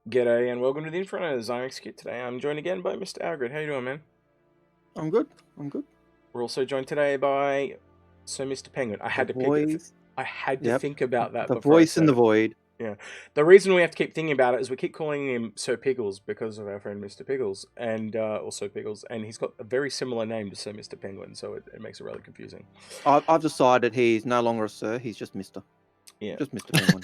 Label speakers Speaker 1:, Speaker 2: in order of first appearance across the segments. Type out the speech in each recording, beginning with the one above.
Speaker 1: G'day and welcome to the Inforunners. I'm Execute today. I'm joined again by Mr. Algared. How you doing, man?
Speaker 2: I'm good. I'm good.
Speaker 1: We're also joined today by Sir Mr. Penguin. I had
Speaker 2: The
Speaker 1: to pick it.
Speaker 2: voice.
Speaker 1: I had to
Speaker 2: Yep.
Speaker 1: think about that
Speaker 2: The
Speaker 1: before I
Speaker 2: voice in
Speaker 1: said
Speaker 2: the
Speaker 1: it.
Speaker 2: void.
Speaker 1: Yeah. The reason we have to keep thinking about it is we keep calling him Sir Pickles because of our friend Mr. Pickles and or Sir Pickles, and he's got a very similar name to Sir Mr. Penguin, so it makes it rather confusing.
Speaker 2: I've decided he's no longer a sir. He's just Mister.
Speaker 1: Yeah.
Speaker 2: Just Mr. Penguin.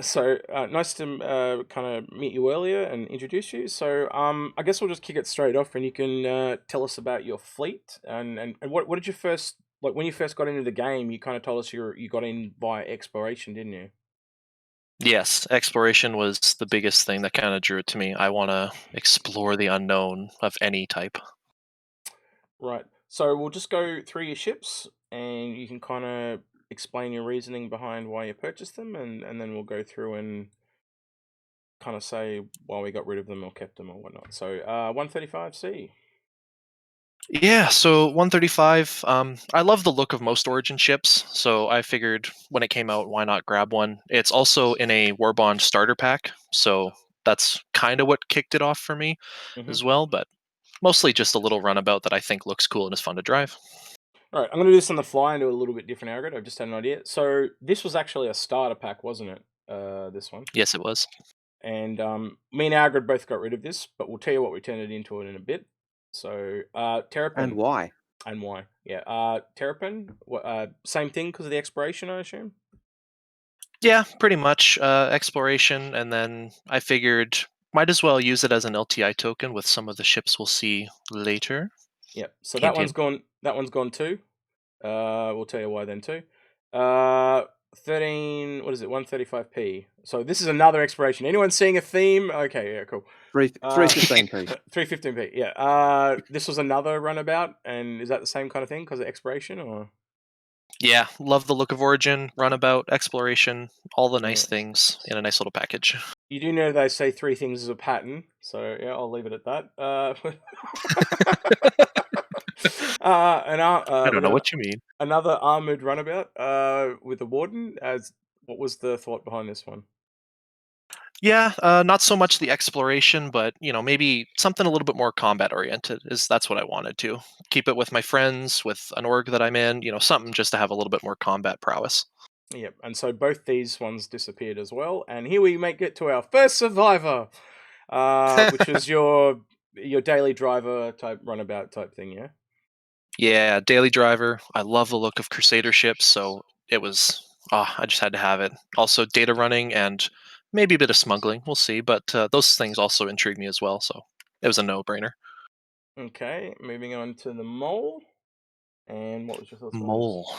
Speaker 1: So nice to kind of meet you earlier and introduce you. So I guess we'll just kick it straight off, and you can tell us about your fleet and what did you first like when you first got into the game? You kind of told us you got in via exploration, didn't you?
Speaker 3: Yes, exploration was the biggest thing that kind of drew it to me. I want to explore the unknown of any type.
Speaker 1: Right. So we'll just go through your ships, and you can kind of explain your reasoning behind why you purchased them, and then we'll go through and kind of say why we got rid of them or kept them or whatnot. So 135C.
Speaker 3: Yeah, so 135, I love the look of most Origin ships, so I figured when it came out, why not grab one? It's also in a Warbond starter pack, so that's kind of what kicked it off for me as well, but mostly just a little runabout that I think looks cool and is fun to drive.
Speaker 1: All right, I'm going to do this on the fly and do it a little bit different, Algared. I've just had an idea. So this was actually a starter pack, wasn't it? This one.
Speaker 3: Yes, it was.
Speaker 1: And me and Algared both got rid of this, but we'll tell you what we turned it into in a bit. So Terrapin.
Speaker 2: And why?
Speaker 1: And why? Yeah. Terrapin. Same thing because of the expiration, I assume.
Speaker 3: Yeah, pretty much. Exploration, and then I figured might as well use it as an LTI token with some of the ships we'll see later.
Speaker 1: Yep. So
Speaker 3: Hint,
Speaker 1: that one's
Speaker 3: hint.
Speaker 1: gone. That one's gone too. We'll tell you why then too. 13. What is it? 135p. So this is another expiration. Anyone seeing a theme? Okay. Yeah. Cool.
Speaker 2: 315p.
Speaker 1: 315p. Yeah. This was another runabout, and is that the same kind of thing because of expiration or?
Speaker 3: Yeah, love the look of Origin, runabout, exploration, all the nice
Speaker 1: Yeah.
Speaker 3: things in a nice little package.
Speaker 1: You do know they say three things as a pattern, so yeah, I'll leave it at that.
Speaker 3: I don't know what you mean.
Speaker 1: Another armored runabout with the warden. As what was the thought behind this one?
Speaker 3: Yeah, not so much the exploration, but maybe something a little bit more combat oriented. That's what I wanted to keep it with my friends, with an org that I'm in. Something just to have a little bit more combat prowess.
Speaker 1: Yep, and so both these ones disappeared as well. And here we make it to our first survivor, which is your daily driver type runabout type thing, yeah.
Speaker 3: Yeah, daily driver. I love the look of Crusader ships, so it was. I just had to have it. Also, data running and maybe a bit of smuggling. We'll see, but those things also intrigue me as well. So it was a no-brainer.
Speaker 1: Okay, moving on to the mole. And what was your thoughts on this?
Speaker 3: Mole.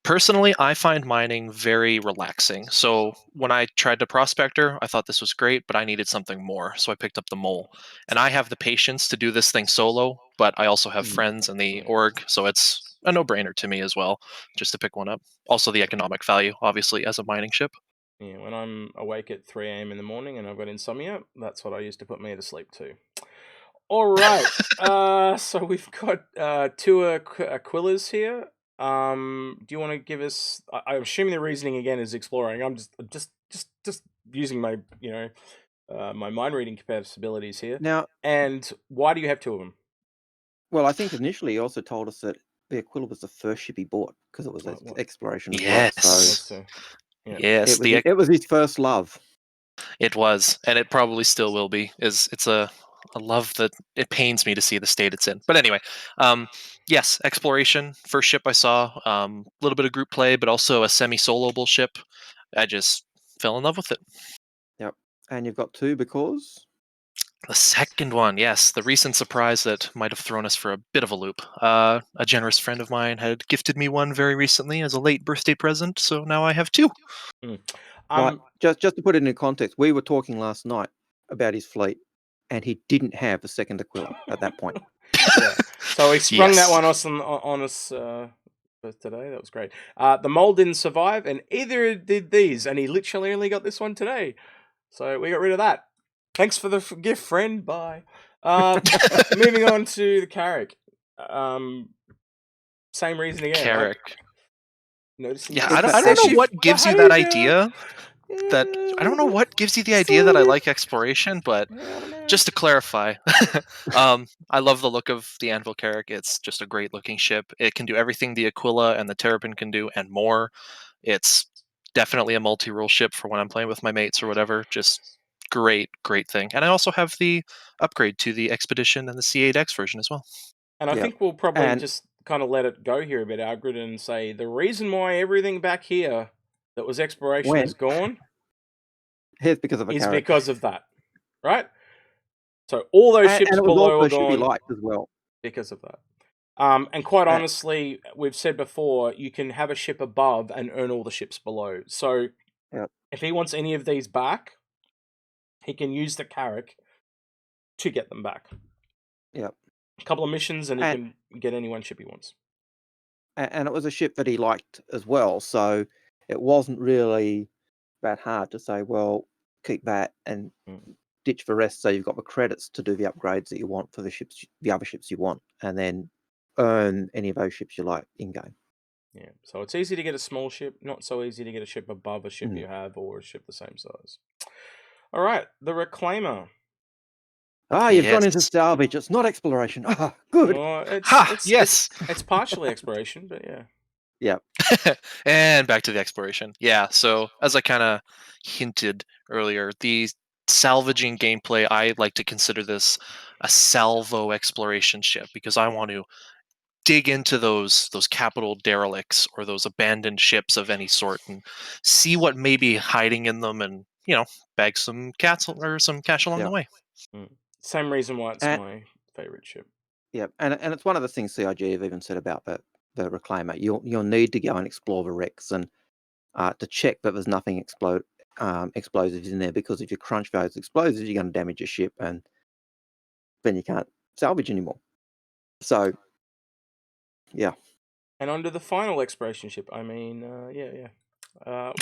Speaker 3: Personally, I find mining very relaxing. So when I tried to prospector, I thought this was great, but I needed something more. So I picked up the mole. And I have the patience to do this thing solo, but I also have friends in the org, so it's a no-brainer to me as well, just to pick one up. Also the economic value, obviously, as a mining ship.
Speaker 1: Yeah, when I'm awake at 3 a.m. in the morning and I've got insomnia, that's what I use to put me to sleep too. All right. So we've got two Aquillas here. Do you want to give us? I'm assuming the reasoning again is exploring. I'm just using my my mind reading capabilities here.
Speaker 2: Now,
Speaker 1: and why do you have two of them?
Speaker 2: well, I think initially he also told us that the Aquila was the first ship he bought because it was exploration as well. So
Speaker 1: Yeah.
Speaker 3: Yes,
Speaker 2: it was his first love.
Speaker 3: It was, and it probably still will be. It's a love that it pains me to see the state it's in. But anyway, yes, exploration, first ship I saw, a little bit of group play, but also a semi-soloable ship. I just fell in love with it.
Speaker 2: Yep. And you've got two because
Speaker 3: The second one, yes, the recent surprise that might have thrown us for a bit of a loop. A generous friend of mine had gifted me one very recently as a late birthday present, so now I have two.
Speaker 2: Right, just to put it in context, we were talking last night about his fleet, and he didn't have the second Aquila at that point.
Speaker 1: Yeah, so he sprung that one on us for today. That was great. The mole didn't survive, and either did these, and he literally only got this one today. So we got rid of that. Thanks for the gift, friend. Bye. Moving on to the Carrick. Same reason again.
Speaker 3: Carrick.
Speaker 1: Noticing
Speaker 3: Yeah, I don't know what gives you that idea, that I don't know what gives you the idea that I like exploration, but
Speaker 1: I don't know.
Speaker 3: just to clarify, I love the look of the Anvil Carrick. It's just a great looking ship. It can do everything the Aquila and the Terrapin can do and more. It's definitely a multi-rule ship for when I'm playing with my mates or whatever. Just great thing. And I also have the upgrade to the Expedition and the C8X version as well.
Speaker 1: And I
Speaker 2: Yep.
Speaker 1: think we'll probably
Speaker 2: And-
Speaker 1: just kind of let it go here a bit, Algared, and say the reason why everything back here that was exploration is gone
Speaker 2: Here's because of a
Speaker 1: is
Speaker 2: Carrick.
Speaker 1: because of that, right? So all those ships
Speaker 2: and it was
Speaker 1: below
Speaker 2: also
Speaker 1: are
Speaker 2: a ship he
Speaker 1: gone
Speaker 2: liked as well.
Speaker 1: because of that. And quite
Speaker 2: Uh,
Speaker 1: honestly, we've said before, you can have a ship above and earn all the ships below. So
Speaker 2: Yep.
Speaker 1: if he wants any of these back, he can use the Carrick to get them back.
Speaker 2: Yep.
Speaker 1: A couple of missions and he can get any one ship he wants.
Speaker 2: And it was a ship that he liked as well, so it wasn't really that hard to say, well, keep that and ditch the rest so you've got the credits to do the upgrades that you want for the other ships you want, and then earn any of those ships you like in-game.
Speaker 1: Yeah, so it's easy to get a small ship, not so easy to get a ship above a ship you have or a ship the same size. All right, the Reclaimer.
Speaker 2: You've gone into Salvage. It's not exploration. Good.
Speaker 1: Well, it's partially exploration, but yeah.
Speaker 2: Yeah.
Speaker 3: And back to the exploration. Yeah, so as I kind of hinted earlier, the salvaging gameplay, I like to consider this a salvo exploration ship because I want to dig into those capital derelicts or those abandoned ships of any sort and see what may be hiding in them and, bag some cats or some cash along the way.
Speaker 1: Same reason why it's my favorite ship.
Speaker 2: Yeah, and it's one of the things CIG have even said about the Reclaimer. You'll need to go and explore the wrecks and to check that there's nothing explosives in there, because if you crunch those explosives, you're going to damage your ship, and then you can't salvage anymore. So, yeah.
Speaker 1: And on to the final exploration ship. I mean, yeah.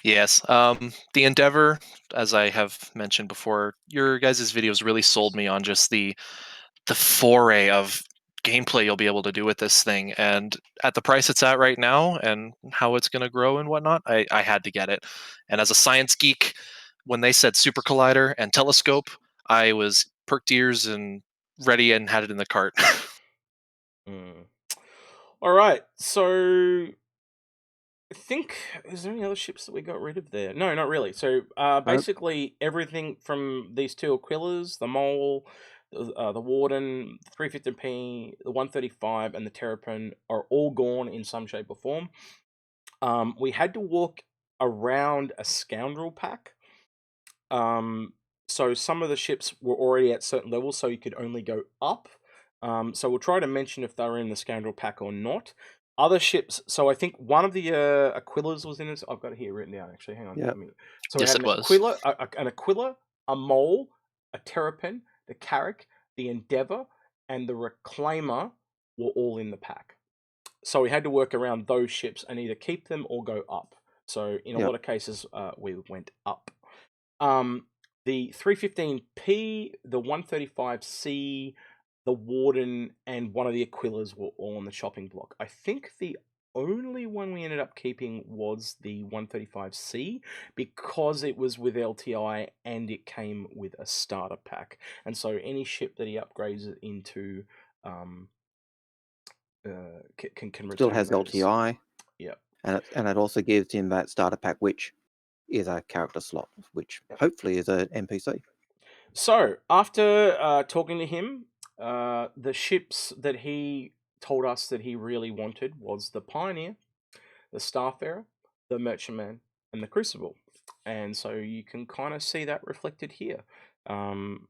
Speaker 3: Yes. The Endeavor, as I have mentioned before, your guys' videos really sold me on just the foray of gameplay you'll be able to do with this thing. And at the price it's at right now and how it's going to grow and whatnot, I had to get it. And as a science geek, when they said Super Collider and Telescope, I was perked ears and ready and had it in the cart.
Speaker 1: All right, so I think, is there any other ships that we got rid of there? No, not really. So basically everything from these two Aquilas, the Mole, the Warden, the 315P, the 135, and the Terrapin are all gone in some shape or form. We had to walk around a scoundrel pack. So some of the ships were already at certain levels, so you could only go up. So we'll try to mention if they're in the scoundrel pack or not. Other ships, so I think one of the Aquilas was in it. I've got it here written down, actually. Hang on.
Speaker 2: Yeah.
Speaker 1: So we had an Aquila, a Mole, a Terrapin, the Carrick, the Endeavor, and the Reclaimer were all in the pack. So we had to work around those ships and either keep them or go up. So in a lot of cases, we went up. The 315P, the 135C, the Warden, and one of the Aquilas were all on the chopping block. I think the only one we ended up keeping was the 135C because it was with LTI and it came with a starter pack. And so any ship that he upgrades it into can return
Speaker 2: still has
Speaker 1: those.
Speaker 2: LTI.
Speaker 1: Yeah.
Speaker 2: And it also gives him that starter pack, which is a character slot, which hopefully is an NPC.
Speaker 1: So after talking to him, the ships that he told us that he really wanted was the Pioneer, the Starfarer, the Merchantman, and the Crucible. And so you can kind of see that reflected here. And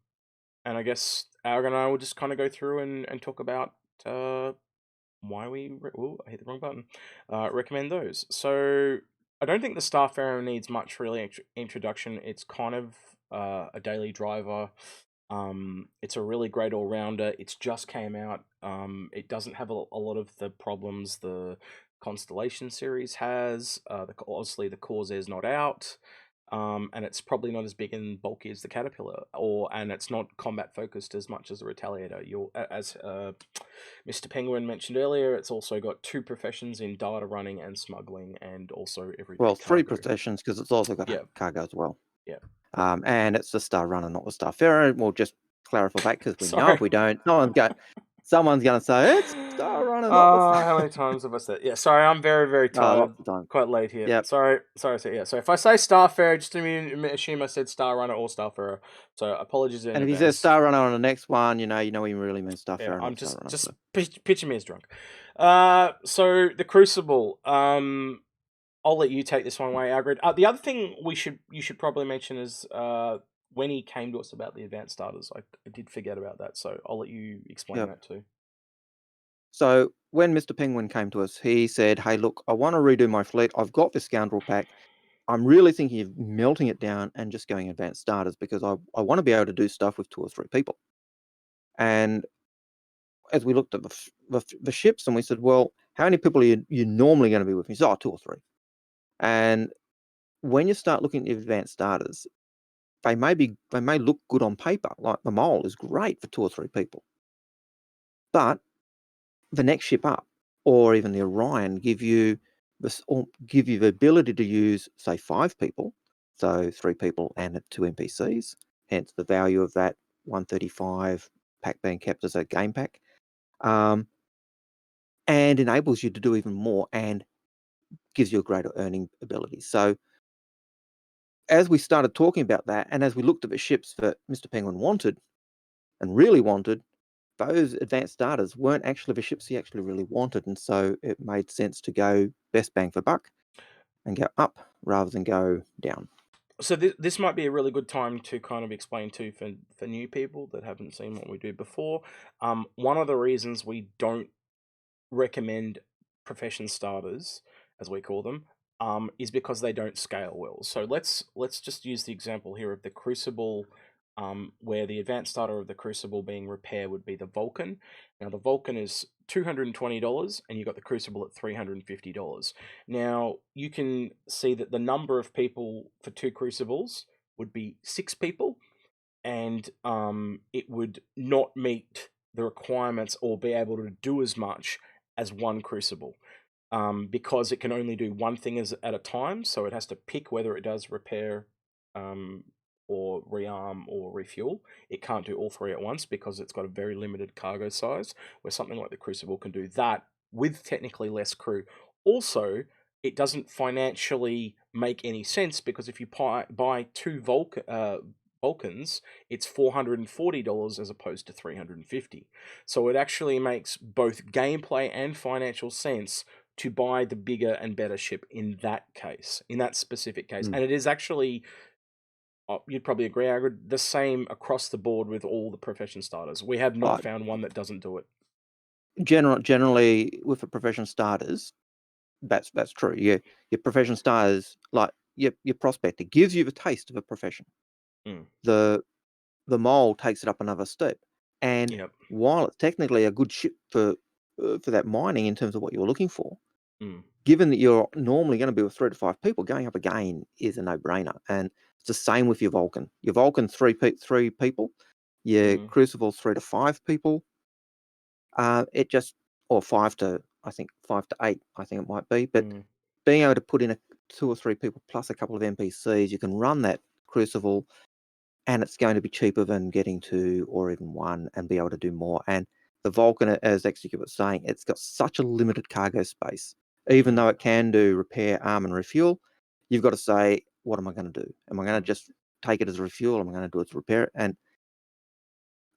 Speaker 1: I guess Algared and I will just kind of go through and talk about why we... I hit the wrong button. Recommend those. So I don't think the Starfarer needs much really introduction. It's kind of a daily driver. It's a really great all-rounder. It's just came out. It doesn't have a lot of the problems the Constellation series has. Obviously the Corsair's not out. and it's probably not as big and bulky as the Caterpillar, and it's not combat focused as much as the Retaliator. As Mr. Penguin mentioned earlier, it's also got 2 professions in data running and smuggling, and also everyday
Speaker 2: Well, 3
Speaker 1: cargo.
Speaker 2: professions because it's also got
Speaker 1: Yeah,
Speaker 2: cargo as well.
Speaker 1: yeah.
Speaker 2: And it's the Star Runner, not the Starfarer. We'll just clarify that because we know
Speaker 1: Sorry.
Speaker 2: if we don't, someone's going to say it's Star Runner, not the Star.
Speaker 1: How many times have I said? Yeah, sorry, I'm very, very tired.
Speaker 2: Lots of time.
Speaker 1: Quite late here.
Speaker 2: Yep.
Speaker 1: Sorry. So yeah. So if I say Starfarer, just assume I said Star Runner or Starfarer. So apologies in
Speaker 2: And if he
Speaker 1: advance.
Speaker 2: says Star Runner on the next one, you know he really means Starfarer,
Speaker 1: Yeah, I'm
Speaker 2: not Star Runner.
Speaker 1: just pitching me as drunk. So the Crucible. I'll let you take this one away, Algared. The other thing you should probably mention is when he came to us about the advanced starters. I did forget about that, so I'll let you explain that too.
Speaker 2: So when Mr. Penguin came to us, he said, "Hey, look, I want to redo my fleet. I've got this scoundrel pack. I'm really thinking of melting it down and just going advanced starters because I want to be able to do stuff with 2 or 3 people." And as we looked at the ships, and we said, "Well, how many people are you normally going to be with?" He said, "Oh, 2 or 3." And when you start looking at the advanced starters, they may look good on paper. Like the Mole is great for 2 or 3 people, but the next ship up, or even the Orion, give you the ability to use, say, 5 people, so 3 people and 2 NPCs. Hence the value of that 135 pack being kept as a game pack, and enables you to do even more and gives you a greater earning ability. So as we started talking about that, and as we looked at the ships that Mr. Penguin wanted and really wanted, those advanced starters weren't actually the ships he actually really wanted, and so it made sense to go best bang for buck and go up rather than go down.
Speaker 1: So this might be a really good time to kind of explain too for new people that haven't seen what we do before. One of the reasons we don't recommend profession starters, as we call them, is because they don't scale well. So let's just use the example here of the Crucible, where the advanced starter of the Crucible being repair would be the Vulcan. Now the Vulcan is $220, and you got the Crucible at $350. Now you can see that the number of people for 2 Crucibles would be 6 people, and it would not meet the requirements or be able to do as much as 1 Crucible, because it can only do one thing at a time. So it has to pick whether it does repair, or rearm or refuel. It can't do all 3 at once because it's got a very limited cargo size, where something like the Crucible can do that with technically less crew. Also, it doesn't financially make any sense because if you buy 2 Vulcans, it's $440 as opposed to $350. So it actually makes both gameplay and financial sense to buy the bigger and better ship in that case, in that specific case. And it is actually, you'd probably agree, Agrid, the same across the board with all the profession starters. We have not found one that doesn't do it.
Speaker 2: Generally, with the profession starters, that's true. Your profession starters, like your prospector, gives you the taste of a profession. The Mole takes it up another step, and while it's technically a good ship for that mining in terms of what you're looking for, given that you're normally going to be with 3 to 5 people, going up again is a no-brainer. And it's the same with your Vulcan. Your Vulcan 3 people, your Crucible's 3 to 5 people. It just, or 5 to 8, I think it might be. But being able to put in 2 or 3 people plus a couple of NPCs, you can run that Crucible, and it's going to be cheaper than getting 2 or even 1 and be able to do more. And the Vulcan, as Execute was saying, it's got such a limited cargo space. Even though it can do repair, arm, and refuel, you've got to say, what am I going to do? Am I going to just take it as a refuel? Am I going to do it to repair it? And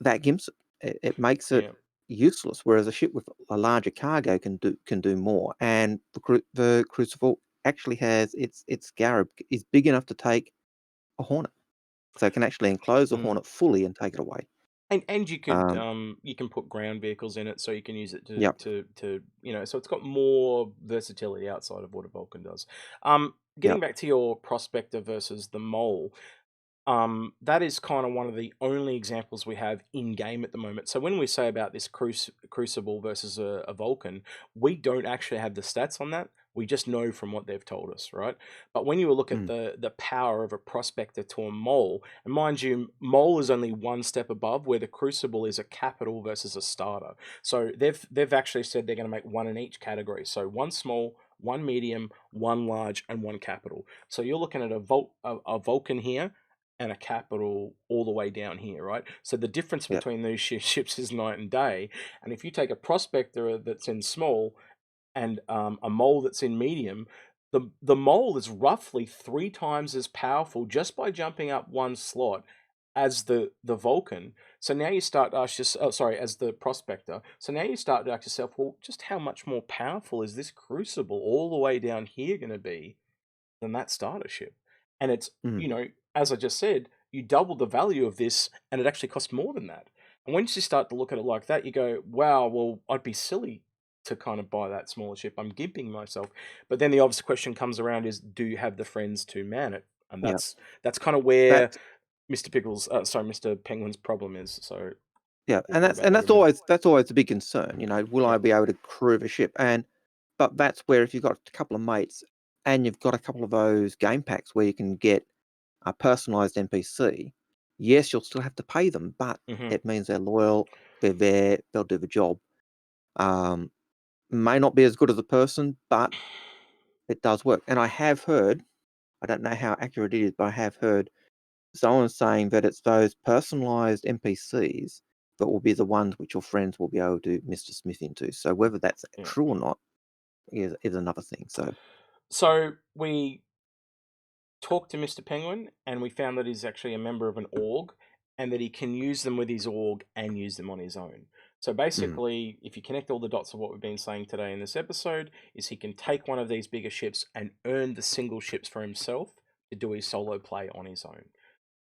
Speaker 2: that gimps it. It makes it useless. Whereas a ship with a larger cargo can do more. And the Crucible actually has its Scarab is big enough to take a Hornet, so it can actually enclose a Hornet fully and take it away.
Speaker 1: And you could you can put ground vehicles in it, so you can use it to so it's got more versatility outside of what a Vulcan does. Getting back to your Prospector versus the Mole, that is kind of one of the only examples we have in game at the moment. So when we say about this Crucible versus a Vulcan, we don't actually have the stats on that. We just know from what they've told us, right? But when you look at
Speaker 2: Mm.
Speaker 1: the power of a prospector to a mole, and mind you, mole is only one step above, where the crucible is a capital versus a starter. So they've actually said they're going to make one in each category. So one small, one medium, one large, and one capital. So you're looking at a Vulcan here and a capital all the way down here, right? So the difference
Speaker 2: Yep.
Speaker 1: between these ships is night and day. And if you take a prospector that's in small and a mole that's in medium, the mole is roughly 3 times as powerful just by jumping up one slot as the Vulcan. So now you start to ask yourself, as the prospector. So now you start to ask yourself, well, just how much more powerful is this crucible all the way down here going to be than that starter ship? And it's,
Speaker 2: Mm.
Speaker 1: as I just said, you double the value of this, and it actually costs more than that. And once you start to look at it like that, you go, wow, well, I'd be silly to kind of buy that smaller ship. I'm gimping myself. But then the obvious question comes around is, do you have the friends to man it? And
Speaker 2: Yeah.
Speaker 1: that's kind of where
Speaker 2: That
Speaker 1: Mr. Penguin's problem is. So
Speaker 2: Yeah,
Speaker 1: what,
Speaker 2: and
Speaker 1: what
Speaker 2: that's
Speaker 1: about that, Edmund?
Speaker 2: that's always a big concern. Will I
Speaker 1: Yep.
Speaker 2: be able to crew a ship? But that's where if you've got a couple of mates and you've got a couple of those game packs where you can get a personalized NPC, yes, you'll still have to pay them, but
Speaker 1: Hmm.
Speaker 2: it means they're loyal, they're there, they'll do the job. May not be as good as a person, but it does work. And I have heard, I don't know how accurate it is, but I have heard someone saying that it's those personalized NPCs that will be the ones which your friends will be able to Mr. Smith into. So whether that's
Speaker 1: Yeah.
Speaker 2: true or not is another thing.
Speaker 1: So we talked to Mr. Penguin, and we found that he's actually a member of an org, and that he can use them with his org and use them on his own. So basically, if you connect all the dots of what we've been saying today in this episode, is he can take one of these bigger ships and earn the single ships for himself to do his solo play on his own.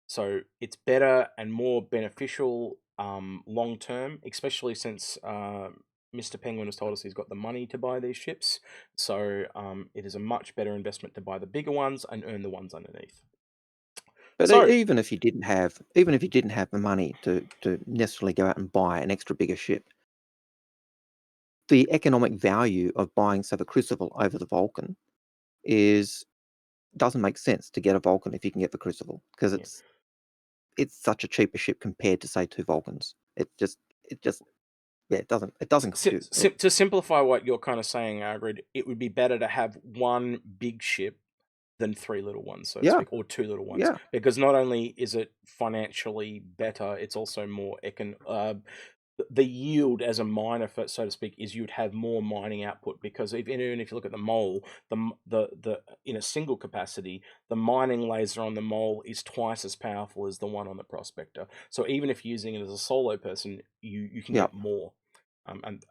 Speaker 1: So it's better and more beneficial long term, especially since Mr. Penguin has told us he's got the money to buy these ships. So it is a much better investment to buy the bigger ones and earn the ones underneath.
Speaker 2: But
Speaker 1: So
Speaker 2: even if you didn't have the money to necessarily go out and buy an extra bigger ship, the economic value of buying, say, the Crucible over the Vulcan doesn't make sense to get a Vulcan if you can get the Crucible, because
Speaker 1: yeah.
Speaker 2: it's such a cheaper ship compared to, say, 2 Vulcans. It just yeah, it doesn't compute.
Speaker 1: To simplify what you're kind of saying, Algared, it would be better to have one big ship than 3 little ones, so to
Speaker 2: Yeah,
Speaker 1: speak, or 2 little ones,
Speaker 2: yeah,
Speaker 1: because not only is it financially better, it's also more the yield as a miner, so to speak, is you'd have more mining output, because even if you look at the mole, the in a single capacity, the mining laser on the mole is twice as powerful as the one on the prospector. So even if you're using it as a solo person, you can
Speaker 2: yeah,
Speaker 1: get more. And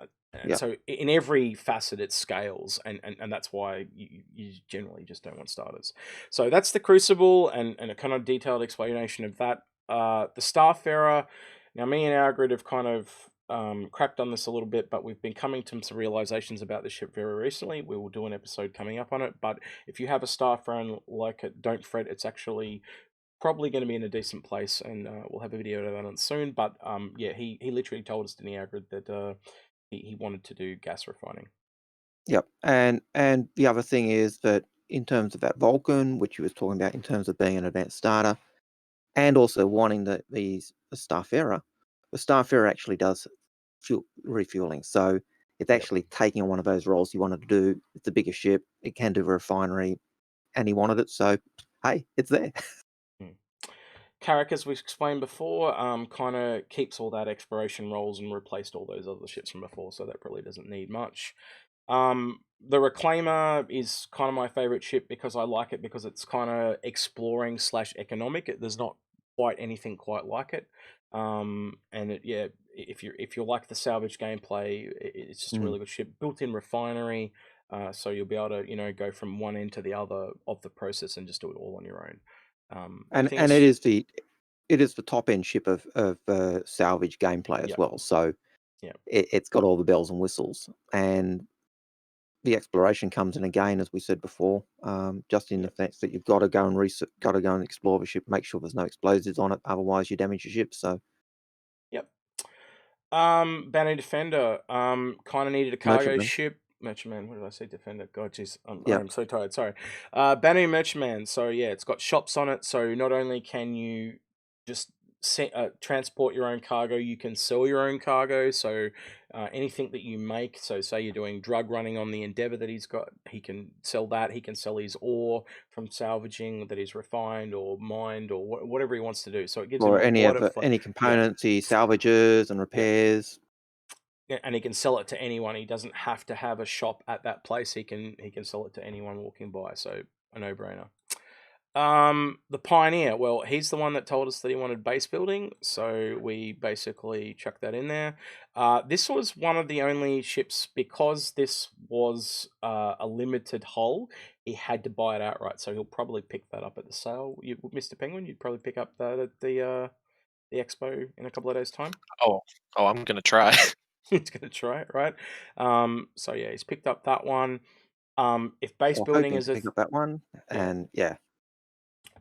Speaker 2: yeah.
Speaker 1: so in every facet it scales, and that's why you generally just don't want starters. So that's the Crucible, and a kind of detailed explanation of that. The Starfarer. Now, me and Algared have kind of cracked on this a little bit, but we've been coming to some realizations about the ship very recently. We will do an episode coming up on it, but if you have a Starfarer and like it, don't fret. It's actually probably going to be in a decent place, and we'll have a video of that on soon. But yeah, he literally told us, didn't he, Algared, that he wanted to do gas refining.
Speaker 2: Yep. And the other thing is that in terms of that Vulcan, which you was talking about in terms of being an advanced starter, and also wanting the Starfarer, the Starfarer actually does refueling. So it's
Speaker 1: Yep.
Speaker 2: actually taking on one of those roles he wanted to do. It's a bigger ship. It can do a refinery, and he wanted it. So hey, it's there.
Speaker 1: Carrick, as we explained before, kind of keeps all that exploration roles and replaced all those other ships from before, so that probably doesn't need much. The Reclaimer is kind of my favorite ship because I like it because it's kind of exploring / economic. There's not quite anything quite like it. And yeah, if you like the salvage gameplay, it's just a
Speaker 2: Mm.
Speaker 1: really good ship. Built-in refinery, so you'll be able to go from one end to the other of the process and just do it all on your own. I
Speaker 2: And
Speaker 1: think
Speaker 2: and
Speaker 1: it's
Speaker 2: it is the top end ship of salvage gameplay as
Speaker 1: yeah,
Speaker 2: well. So
Speaker 1: yeah,
Speaker 2: it's got all the bells and whistles, and the exploration comes in again, as we said before, just in
Speaker 1: yeah.
Speaker 2: the fact that you've got to go and got to go and explore the ship, make sure there's no explosives on it, otherwise you damage your ship. So
Speaker 1: Yep. Bounty Defender. Kind of needed a cargo
Speaker 2: merchantman,
Speaker 1: ship. Merchantman. What did I say? Defender. God, jeez,
Speaker 2: Yep.
Speaker 1: I'm so tired. Sorry. Banu Merchantman. So yeah, it's got shops on it. So not only can you just transport your own cargo, you can sell your own cargo. So anything that you make. So say you're doing drug running on the Endeavor that he's got, he can sell that. He can sell his ore from salvaging that is refined or mined or whatever he wants to do. So it gives him
Speaker 2: Or
Speaker 1: a
Speaker 2: any
Speaker 1: lot
Speaker 2: of
Speaker 1: of
Speaker 2: any components he salvages and repairs.
Speaker 1: and he can sell it to anyone. He doesn't have to have a shop at that place. He can sell it to anyone walking by. So a no-brainer. The Pioneer. Well, he's the one that told us that he wanted base building, so we basically chucked that in there. This was one of the only ships, because this was a limited hull. He had to buy it outright, so he'll probably pick that up at the sale. Mr. Penguin, you'd probably pick up that at the expo in a couple of days' time.
Speaker 3: Oh, I'm gonna try.
Speaker 1: He's gonna try it, right? So yeah, he's picked up that one. If base
Speaker 2: Or
Speaker 1: building
Speaker 2: hoping
Speaker 1: is
Speaker 2: to pick up that one, and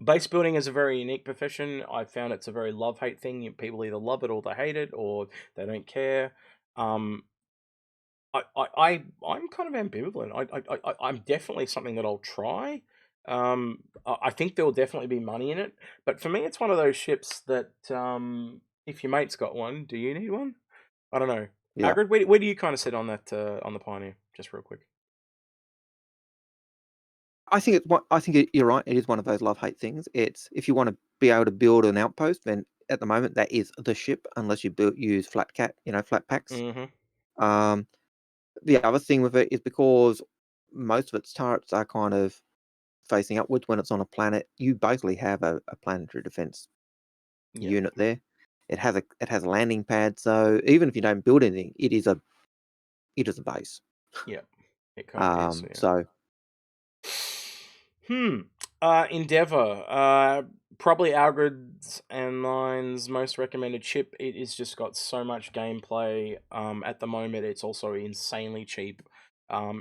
Speaker 1: base building is a very unique profession. I found it's a very love-hate thing. People either love it or they hate it, or they don't care. I'm kind of ambivalent. I'm definitely something that I'll try. I think there will definitely be money in it, but for me, it's one of those ships that if your mate's got one, do you need one? I don't know.
Speaker 2: yeah.
Speaker 1: Algared, where do you kind of sit on that on the Pioneer? Just real quick.
Speaker 2: I think you're right. It is one of those love-hate things. It's if you want to be able to build an outpost, then at the moment that is the ship, unless you use flat packs.
Speaker 1: Mm-hmm.
Speaker 2: The other thing with it is because most of its turrets are kind of facing upwards when it's on a planet. You basically have a planetary defense unit there. It has a landing pad, so even if you don't build anything, it is a base.
Speaker 1: Yeah, it kind of is. Yeah.
Speaker 2: So.
Speaker 1: Endeavor. Probably Algared's and mine's most recommended chip. It has just got so much gameplay. At the moment, it's also insanely cheap.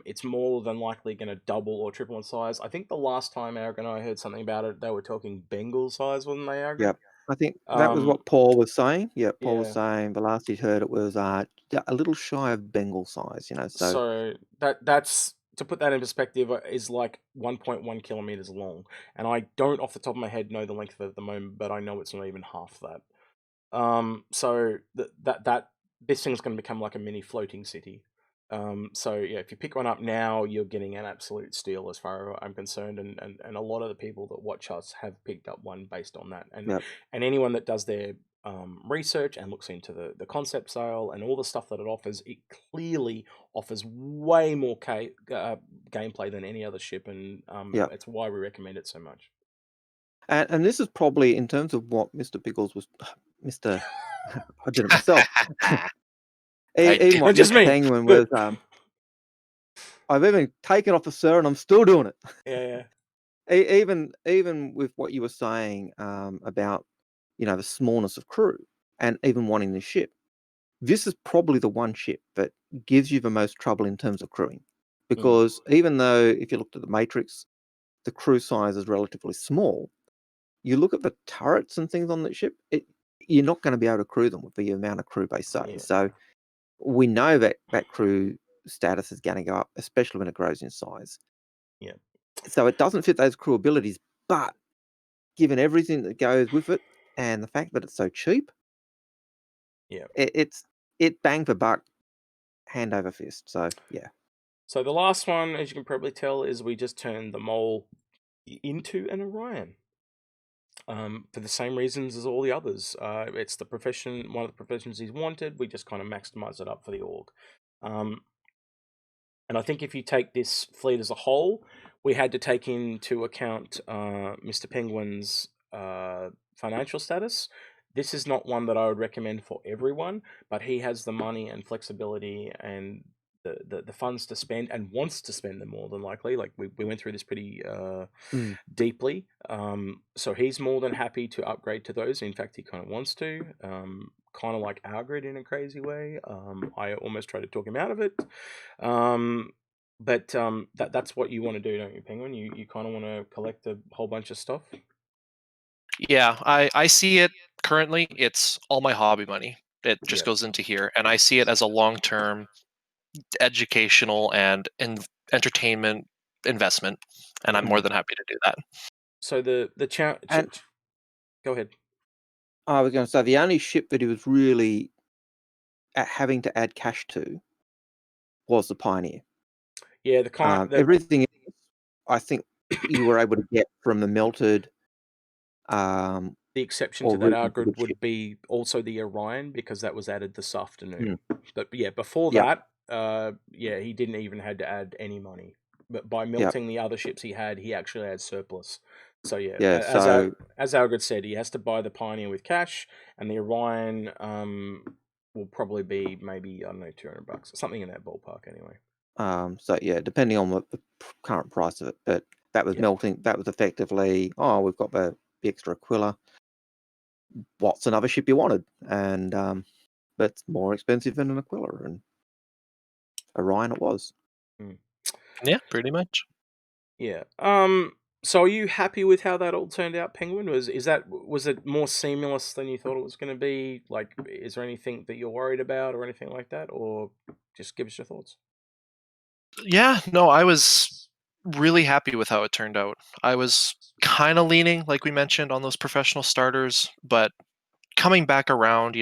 Speaker 1: It's more than likely going to double or triple in size. I think the last time Algared and I heard something about it, they were talking Bengal size, wasn't they, Algared?
Speaker 2: Yep. I think that was what Paul was saying. Yeah, Paul was
Speaker 1: Yeah.
Speaker 2: saying the last he'd heard it was a little shy of Bengal size,
Speaker 1: So that's to put that in perspective is like 1.1 kilometers long, and I don't off the top of my head know the length of it at the moment, but I know it's not even half that. So that this thing's going to become like a mini floating city. So yeah, if you pick one up now, you're getting an absolute steal as far as I'm concerned, and a lot of the people that watch us have picked up one based on that, and
Speaker 2: Yep.
Speaker 1: and anyone that does their research and looks into the concept sale and all the stuff that it offers, it clearly offers way more gameplay than any other ship, and
Speaker 2: Yep.
Speaker 1: it's why we recommend it so much.
Speaker 2: And this is probably in terms of what Mr. Pickles was, Mr. I did it myself. Even what
Speaker 1: Just
Speaker 2: Mr.
Speaker 1: me.
Speaker 2: Penguin was. I've even taken off the sir, and I'm still doing it.
Speaker 1: Yeah.
Speaker 2: Even with what you were saying about the smallness of crew, and even wanting the ship, this is probably the one ship that gives you the most trouble in terms of crewing, because even though if you looked at the Matrix, the crew size is relatively small, you look at the turrets and things on that ship, you're not going to be able to crew them with the amount of crew they say.
Speaker 1: Yeah.
Speaker 2: So we know that crew status is going to go up, especially when it grows in size.
Speaker 1: Yeah.
Speaker 2: So it doesn't fit those crew abilities, but given everything that goes with it and the fact that it's so cheap,
Speaker 1: Yeah.
Speaker 2: it's bang for buck, hand over fist. So yeah.
Speaker 1: So the last one, as you can probably tell, is we just turned the mole into an Orion. For the same reasons as all the others. It's the profession, one of the professions he's wanted. We just kind of maximize it up for the org. And I think if you take this fleet as a whole, we had to take into account Mr. Penguin's financial status. This is not one that I would recommend for everyone, but he has the money and flexibility and the funds to spend, and wants to spend them more than likely. Like we went through this pretty deeply. So he's more than happy to upgrade to those. In fact, he kind of wants to. Kind of like Algared in a crazy way. I almost tried to talk him out of it. But that's what you want to do, don't you, Penguin? You kind of want to collect a whole bunch of stuff.
Speaker 3: Yeah, I see it currently. It's all my hobby money. It just goes into here, and I see it as a long-term educational and entertainment investment, and I'm more than happy to do that.
Speaker 1: So the
Speaker 2: And
Speaker 1: go ahead.
Speaker 2: I was going to say the only ship that he was really having to add cash to was the Pioneer.
Speaker 1: Yeah, the
Speaker 2: Everything else, I think you were able to get from the melted.
Speaker 1: The exception
Speaker 2: or
Speaker 1: to that
Speaker 2: reasonably
Speaker 1: Algared
Speaker 2: good
Speaker 1: would
Speaker 2: ship.
Speaker 1: be also the Orion, because that was added this afternoon.
Speaker 2: Mm.
Speaker 1: But yeah, before
Speaker 2: Yep.
Speaker 1: that, yeah, he didn't even had to add any money. But by melting the other ships he had, he actually had surplus. So yeah,
Speaker 2: Yeah, so
Speaker 1: as Algared said, he has to buy the Pioneer with cash, and the Orion will probably be maybe, I don't know, $200, something in that ballpark anyway.
Speaker 2: so yeah, depending on the current price of it, but that was
Speaker 1: Yep.
Speaker 2: melting. That was effectively, we've got the extra Aquila. What's another ship you wanted? And but it's more expensive than an Aquila, and Orion it was.
Speaker 3: Yeah, pretty much.
Speaker 1: Yeah. So are you happy with how that all turned out, Penguin? Was it more seamless than you thought it was going to be? Like, is there anything that you're worried about or anything like that, or just give us your thoughts?
Speaker 3: Yeah, no, I was really happy with how it turned out. I was kind of leaning, like we mentioned, on those professional starters, but coming back around,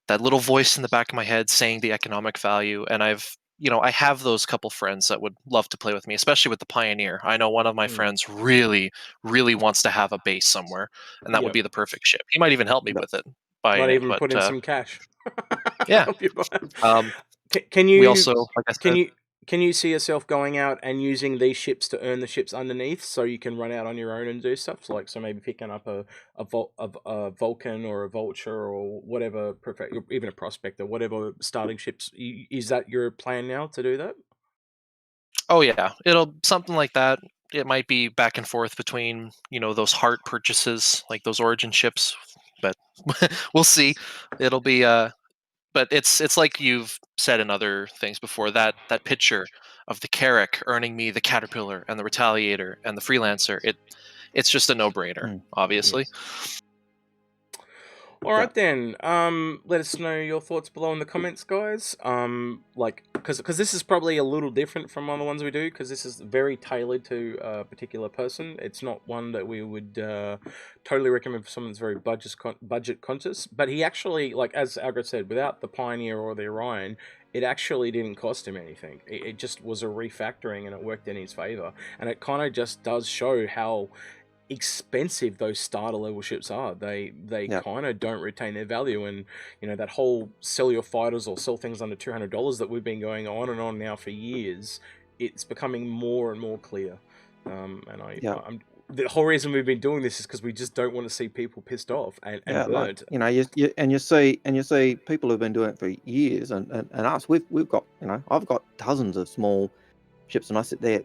Speaker 3: that little voice in the back of my head saying the economic value, and I have those couple friends that would love to play with me, especially with the Pioneer. I know one of my friends really, really wants to have a base somewhere, and that would
Speaker 1: Yep.
Speaker 3: be the perfect ship. He might even help me
Speaker 2: Yep.
Speaker 3: with it, buying
Speaker 1: Not
Speaker 3: it,
Speaker 1: even
Speaker 3: but
Speaker 1: put in some cash.
Speaker 3: yeah.
Speaker 1: Help you buy it. Can
Speaker 3: We
Speaker 1: you
Speaker 3: also, like I
Speaker 1: can
Speaker 3: said,
Speaker 1: you see yourself going out and using these ships to earn the ships underneath, so you can run out on your own and do stuff? So maybe picking up a Vulcan or a Vulture or whatever, even a Prospector, whatever starting ships. Is that your plan now to do that?
Speaker 3: oh yeah, it'll something like that. It might be back and forth between those heart purchases, like those Origin ships, but we'll see. It'll be but it's like you've said in other things before, that picture of the Carrick earning me the Caterpillar and the Retaliator and the Freelancer. It's just a no-brainer, obviously.
Speaker 1: All right then. Let us know your thoughts below in the comments, guys. Because this is probably a little different from other ones we do, because this is very tailored to a particular person. It's not one that we would totally recommend for someone that's very budget conscious. But he actually, like as Algared said, without the Pioneer or the Orion, it actually didn't cost him anything. It just was a refactoring, and it worked in his favor. And it kind of just does show how expensive those starter level ships are. They kind of don't retain their value, and that whole sell your fighters or sell things under $200 that we've been going on now for years, it's becoming more and more clear. I'm the whole reason we've been doing this is because we just don't want to see people pissed off and burnt.
Speaker 2: You see people who've been doing it for years, and us, we've got, I've got dozens of small ships, and I sit there,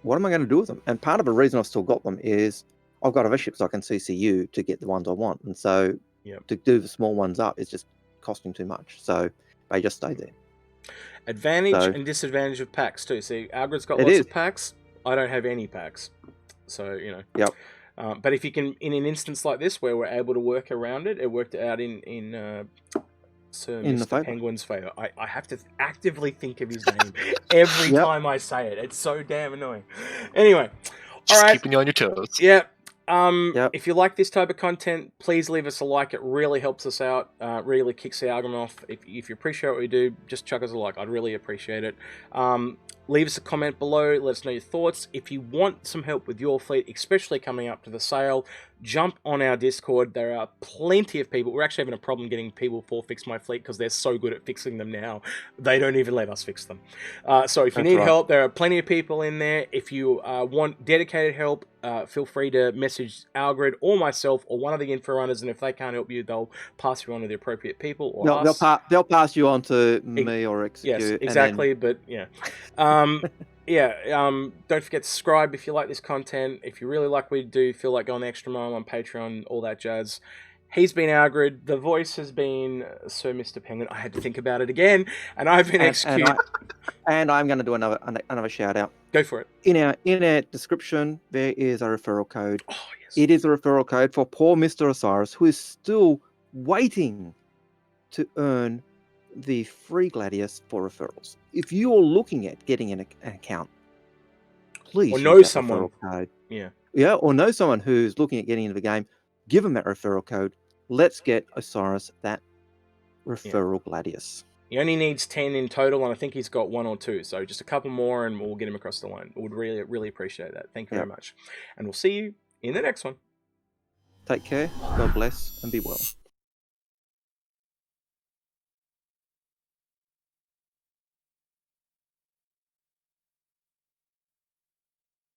Speaker 2: what am I going to do with them? And part of the reason I've still got them is I've got other ships I can CCU to get the ones I want, and so to do the small ones up is just costing too much, so they just stay there.
Speaker 1: Advantage and disadvantage of packs too. See, Algared's got lots of packs. I don't have any packs, so
Speaker 2: Yep.
Speaker 1: But if you can, in an instance like this where we're able to work around it, it worked out in Sir Mr. Penguin's favor. I have to actively think of his name every time I say it. It's so damn annoying. Anyway,
Speaker 3: just
Speaker 1: all right.
Speaker 3: keeping you on your toes.
Speaker 1: Yeah. If you like this type of content, please leave us a like. It really helps us out. Really kicks the algorithm off. If you appreciate what we do, just chuck us a like. I'd really appreciate it. Leave us a comment below. Let us know your thoughts. If you want some help with your fleet, especially coming up to the sale, jump on our Discord. There are plenty of people. We're actually having a problem getting people for Fix My Fleet because they're so good at fixing them now. They don't even let us fix them. So if you need help, there are plenty of people in there. If you want dedicated help, feel free to message Algared or myself or one of the Inforunners, and if they can't help you, they'll pass you on to the appropriate people or us.
Speaker 2: They'll pass you on to me or Execute.
Speaker 1: Yes, exactly. But yeah, don't forget to subscribe if you like this content. If you really like what we do, feel like going the extra mile on Patreon, all that jazz. He's been Algared. The voice has been Sir Mr. Penguin. I had to think about it again, and I've been Execute.
Speaker 2: And I'm going to do another shout out.
Speaker 1: Go for it.
Speaker 2: In our description, there is a referral code.
Speaker 1: Oh yes.
Speaker 2: It is a referral code for poor Mr. Osiris, who is still waiting to earn the free Gladius for referrals. If you're looking at getting an account, please
Speaker 1: Or
Speaker 2: use
Speaker 1: know
Speaker 2: that
Speaker 1: someone.
Speaker 2: referral code.
Speaker 1: Yeah.
Speaker 2: Yeah, or know someone who's looking at getting into the game. Give them that referral code. Let's get Osiris that referral Gladius.
Speaker 1: He only needs 10 in total, and I think he's got 1 or 2. So just a couple more, and we'll get him across the line. Would really, really appreciate that. Thank you very much. And we'll see you in the next one.
Speaker 2: Take care. God bless and be well.